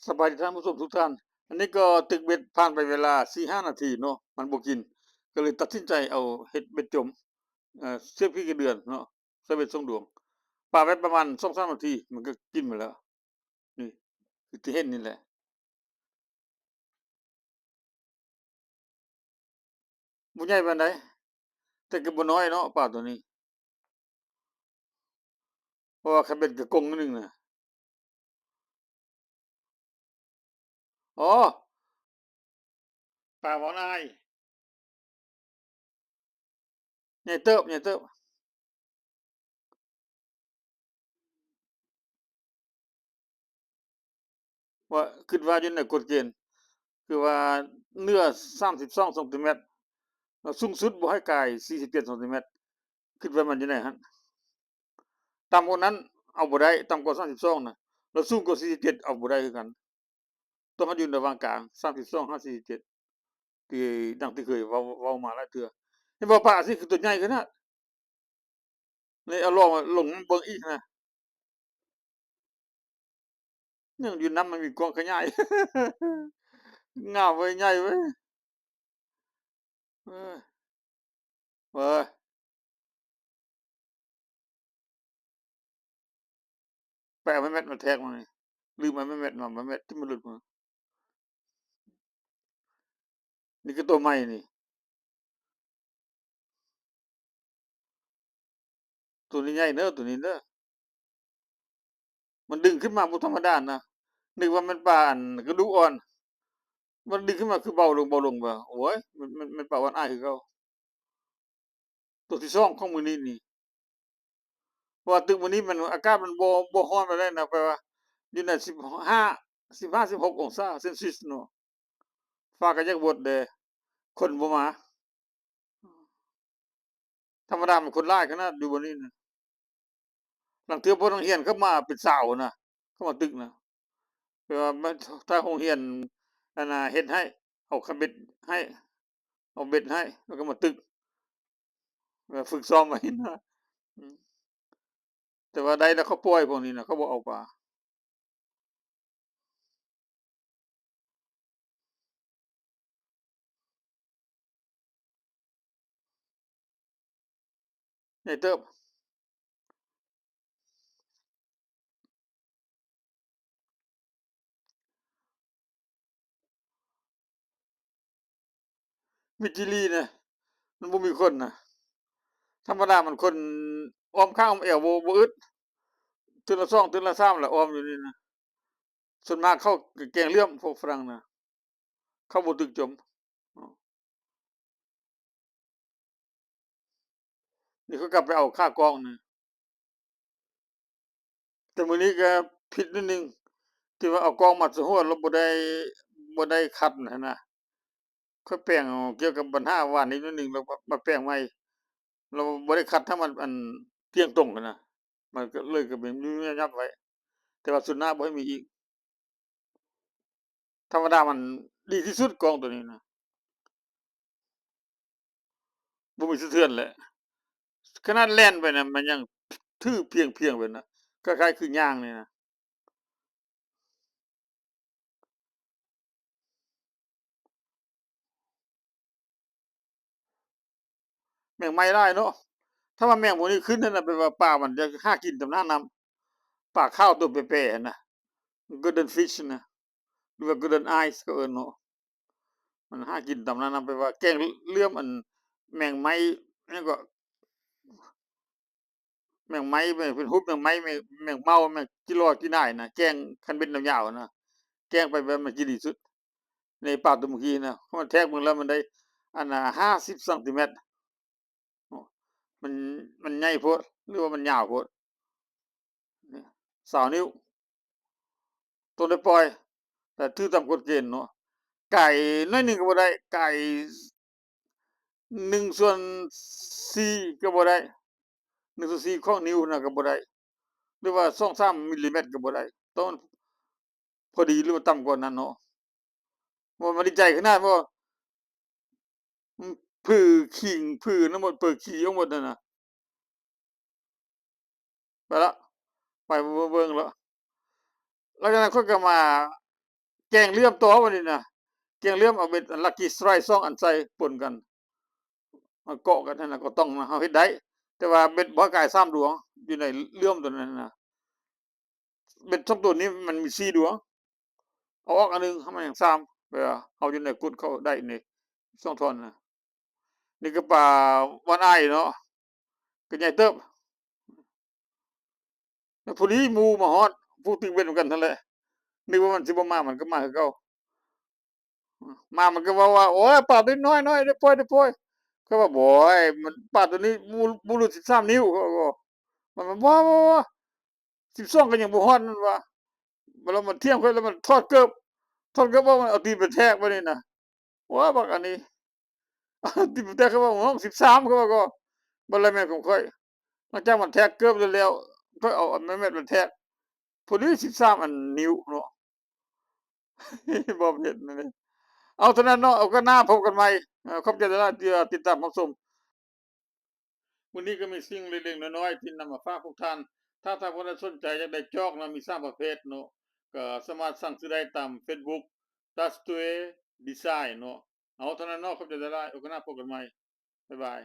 สบายดีท่านผู้ชมทุกท่านอันนี้ก็ตึกเบ็ดผ่านไปเวลา4-5นาทีเนาะมันบ่กินก็เลยตัดสินใจเอาเฮ็ดเบ็ดจมเสียบพริกกระเดือนเนาะใส่เบ็ด2ดวงปาไว้ประมาณ2-3นาทีมันก็กินไปแล้วนี่คือที่เห็นนี่แหละบ่ใหญ่ปานใดแต่ก็บ่น้อยเนาะปลาตัวนี้เพราะว่าคันเบ็ดก็กงหนึ่งน่ะอ๋อปลาหมอนายใหญ่เติบใหญ่เติบว่าคิดว่าอยู่ในกฎเกณฑ์คือว่าเนื้อ32เซนติเมตรแล้วสูงสุดบ่ให้กาย47เซนติเมตรคิดว่ามันอยู่ในหั้น ต่ำกว่านั้นเอาบ่ได้ต่ำกว่า32น่ะแล้วสูงกว่า47เอาบ่ได้คือกันต้องมันอยู่ระหว่างกลาง32 47ที่ดังที่เคยเว้ามาหลายเทื่อเห็นบ่ปลาสิคือตัวใหญ่ขนาดเลยเอาลองเบิ่งอีกนะยังอยู่น้ำมันมีกว้างขยายงามเว้ยใหญ่เว้ยเออเว้ยไปเอาไม้แม็ดมาแทกมันนี่ลืมเอาไม้แม็ดมาไม้แม็ดที่มันหลุดมานี่คือตัวใหม่นี่ตัวนี้ใหญ่เด้อตัวนี้เด้อมันดึงขึ้นมาบ่ธรรมดานะนึกว่ามันปลาอันกระดูกอ่อนมันดึงขึ้นมาคือเบาลงบ่โอ้ยมันปลาหวานอ้ายคือเก่า ตัวที่2ของมื้อนี้นี่เพราะว่าตึกมื้อนี้มันอากาศมันบ่ร้อนปานใดนะแปลว่าอยู่ใน15 15-16องศาเซลเซียสเนาะฟ้าก็ยังมืดแด่คนบ่มาธรรมดามันคนหลายขนาดอยู่บนนี้น่ะลางเทื่อพอโรงเรียนเขามาเป็นสาวน่ะเขามาตึกน่ะแบบว่ามันทางโรงเรียนนั่นน่ะเฮ็ดให้เอาคันเบ็ดให้เอาเบ็ดให้แล้วก็มาตึกฝึกซ้อมไว้นะอืมแต่ว่าใดแล้วเขาปล่อยพวกนี้น่ะเขาบ่เอาปลาใหญ่เติบมิดจิลีน่ะมันบ่มีคนน่ะ ธรรมดามันคนอ้อมข้างอ้อมแอวบ่อึดเทื่อละ2เทื่อละ3แหละอ้อมอยู่นี่นะส่วนมากเขาแกล้งเลื่อมพวกฝรั่งน่ะเขาบ่ตึกจมอ้อนี่เขากลับไปเอาค่ากองนี่แต่มื้อนี้ก็ผิดนิดหนึ่งที่ว่าเอากองมัดใส่หัวแล้วบ่ได้คัดนั่นน่ะเขาแป้งเกี่ยวกับปัญหาว่านี้นิดหนึ่งแล้วมาแป้งใหม่เราบ่ได้คัดให้มันเที่ยงตรงกันน่ะมันก็เลยก็เป็นยับไว้แต่ว่าสุดหน้าบ่ให้มีอีกธรรมดามันดีที่สุดกองตัวนี้น่ะบ่มีสะเทือนแหละ ขนาดแล่นไปน่ะมันยังทื่อเพียงๆไปนะคล้ายๆคือย่างนี่นะแม่งไม้ได้เนาะถ้าว่าแม่งพวกนี้ขึ้นนั่นน่ะแปลว่าปลามันจะหากินตามหน้าน้ำปลาขาวตัวแป่ๆน่ะ Golden Fish น่ะหรือว่า Golden Eyes เขาเอิ้นเนาะมันหากินตามหน้าน้ำแปลว่าแกล้งเลื่อมแม่งไม้อิหยังก็แม่งไม้แม่งเป็นฮุบแม่งไม้แม่งเม่าแม่งจิรอดจิน่ายน่ะแกล้งคันเบ็ดยาวๆอะนะแกล้งไปแบบมันสิดีสุดในปลาตัวเมื่อกี้นะเพราะมันแทกมึงแล้วมันได้อันน่ะ50เซนติเมตร อ้อมันมันใหญ่โพดหรือว่ามันยาวโพดเนี่ย20นิ้วตัวได้ปล่อยแต่ถือตามกฎเกณฑ์เนาะไก่น้อยหนึ่งก็บ่ได้ไก่1/4ก็บ่ได้1/4ของนิ้วน่ะก็บ่ได้หรือว่า2-3มิลลิเมตรก็บ่ได้ต้องพอดีหรือว่าต่ำกว่านั้นเนาะบ่มันได้ใจขนาดว่าอือพื้อขิงพื้อทั้งหมดเปิดขี้ออกหมดนั่นน่ะไปแล้วไปเบิ่งแล้วหลังจากนั้นค่อยก็มา แกงเหลื่อมต่อบัดนี้น่ะแกงเหลื่อมเอาเบ็ด Lucky Strike 2อันใส่ปนกันมาเกาะกันนั่นน่ะก็ต้องเฮาเฮ็ดได้แต่ว่าเบ็ดบ่กาย3ดวงอยู่ในเหลื่อมตัวนั้นน่ะเบ็ด2ตัวนี้มันมี4ดวงเอาออกอันหนึ่งให้มันอย่าง3เวลาเอาอยู่ในกุดเข้าได้นี่2ท่อนน่ะนี่ก็ปลาว่านอ้ายเนาะก็ใหญ่เติบแล้วพอดีหมู่มาฮอดผู้ตึกเบ็ดนำกันนั่นแหละนึกว่ามันสิบ่มามันก็มาคือเก่ามามันก็เว้าว่าโอ๊ยปลาตัวน้อยๆได้ปล่อยๆเขาว่าโอ้ยมันปลาตัวนี้บ่รู้13นิ้วเขาก็มันว่าบ่ๆ12ก็ยังบ่ฮอดมันว่าแล้วมันเที่ยงเพิ่นแล้วมันทอดเกิบว่ามันเอาตีนไปแทกบ่นี่น่ะโอ้ยบักอันนี้เอาตีนไปแทกเขาว่าของ13เขาว่าก็บ่แม่นของข้อยหลังจากมันแทกเกิบแล้วค่อยเอาอันนั้นมันแทกพอดี13อันนิ้วเนาะบ่เผ็ดนั่นเด้เอาเท่านั้นเนาะเอาก็หน้าพบกันใหม่ขอบใจหลายๆที่ติดตามรับชมวันนี้ก็มีสิ่งเล็กๆน้อยๆที่นำมาฝากพวกท่านถ้าคนใดสนใจอยากได้จอกเนาะมี3ประเภทเนาะก็สามารถสั่งซื้อได้ตามเฟซบุ๊ก Tastue Design เนาะเอาเท่านั้นเนาะขอบใจหลายๆโอกาสหน้าพบกันใหม่บ๊ายบาย